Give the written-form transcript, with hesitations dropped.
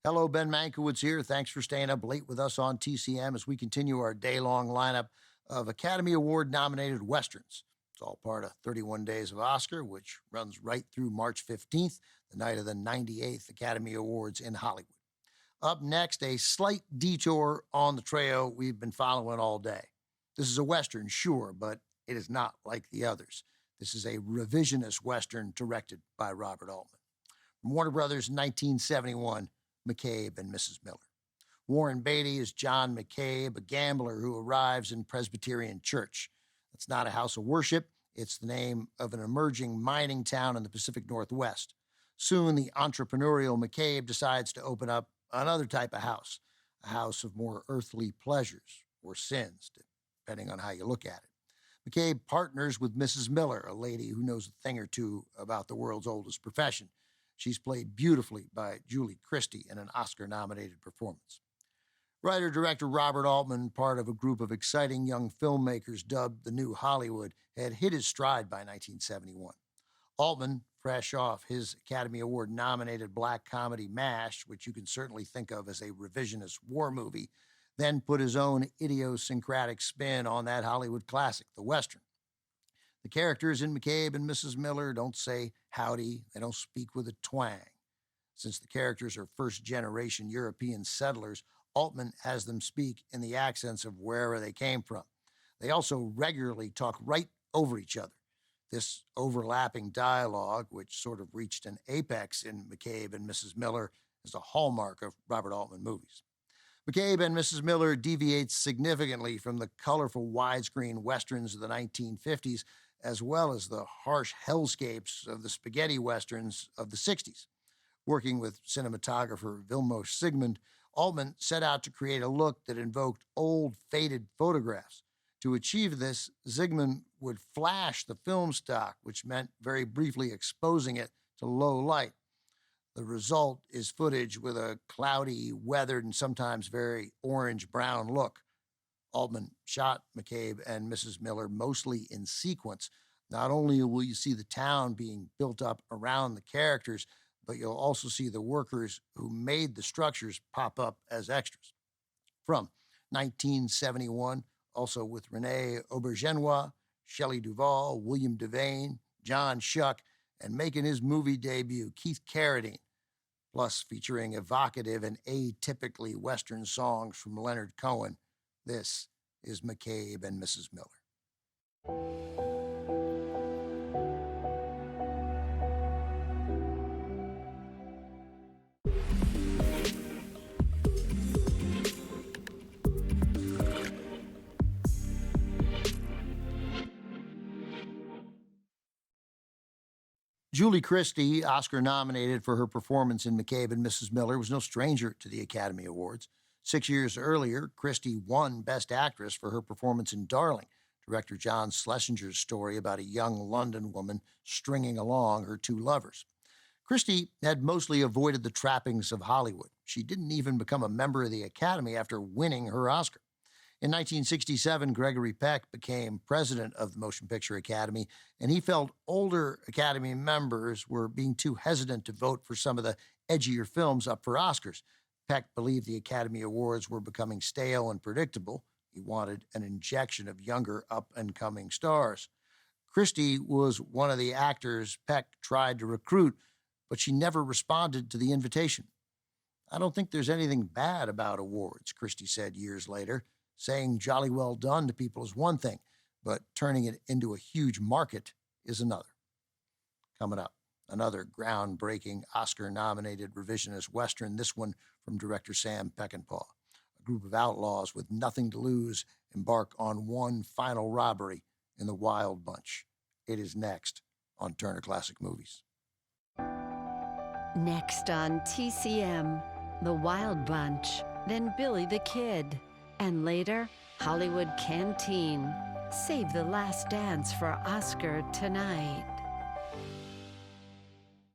Hello, Ben Mankiewicz here. Thanks for staying up late with us on TCM as we continue our day-long lineup of Academy Award-nominated Westerns. It's all part of 31 Days of Oscar, which runs right through March 15th, the night of the 98th Academy Awards in Hollywood. Up next, a slight detour on the trail we've been following all day. This is a Western, sure, but it is not like the others. This is a revisionist Western directed by Robert Altman. From Warner Brothers, 1971, McCabe and Mrs. Miller. Warren Beatty is John McCabe, a gambler who arrives in Presbyterian Church. It's not a house of worship. It's the name of an emerging mining town in the Pacific Northwest. Soon, the entrepreneurial McCabe decides to open up another type of house, a house of more earthly pleasures or sins, depending on how you look at it. McCabe partners with Mrs. Miller, a lady who knows a thing or two about the world's oldest profession. She's played beautifully by Julie Christie in an Oscar-nominated performance. Writer-director Robert Altman, part of a group of exciting young filmmakers dubbed the New Hollywood, had hit his stride by 1971. Altman, fresh off his Academy Award-nominated black comedy MASH, which you can certainly think of as a revisionist war movie, then put his own idiosyncratic spin on that Hollywood classic, the Western. The characters in McCabe and Mrs. Miller don't say howdy, they don't speak with a twang. Since the characters are first-generation European settlers, Altman has them speak in the accents of wherever they came from. They also regularly talk right over each other. This overlapping dialogue, which sort of reached an apex in McCabe and Mrs. Miller, is a hallmark of Robert Altman movies. McCabe and Mrs. Miller deviates significantly from the colorful widescreen westerns of the 1950s, as well as the harsh hellscapes of the spaghetti westerns of the 60s. Working with cinematographer Vilmos Zsigmond, Altman set out to create a look that invoked old, faded photographs. To achieve this, Zsigmond would flash the film stock, which meant very briefly exposing it to low light. The result is footage with a cloudy, weathered, and sometimes very orange-brown look. Altman shot McCabe and Mrs. Miller mostly in sequence. Not only will you see the town being built up around the characters, but you'll also see the workers who made the structures pop up as extras. From 1971, also with Renee Auberjonois, Shelley Duvall, William Devane, John Schuck, and making his movie debut, Keith Carradine, plus featuring evocative and atypically Western songs from Leonard Cohen. This is McCabe and Mrs. Miller. Julie Christie, Oscar-nominated for her performance in McCabe and Mrs. Miller, was no stranger to the Academy Awards. 6 years earlier, Christie won Best Actress for her performance in Darling, director John Schlesinger's story about a young London woman stringing along her two lovers. Christie had mostly avoided the trappings of Hollywood. She didn't even become a member of the Academy after winning her Oscar. In 1967, Gregory Peck became president of the Motion Picture Academy, and he felt older Academy members were being too hesitant to vote for some of the edgier films up for Oscars. Peck believed the Academy Awards were becoming stale and predictable. He wanted an injection of younger, up-and-coming stars. Christie was one of the actors Peck tried to recruit, but she never responded to the invitation. "I don't think there's anything bad about awards," Christie said years later. "Saying jolly well done to people is one thing, but turning it into a huge market is another." Coming up, another groundbreaking Oscar-nominated revisionist Western, this one from director Sam Peckinpah. A group of outlaws with nothing to lose embark on one final robbery in the Wild Bunch. It is next on Turner Classic Movies. Next on TCM, The Wild Bunch, then Billy the Kid, and later, Hollywood Canteen. Save the last dance for Oscar tonight.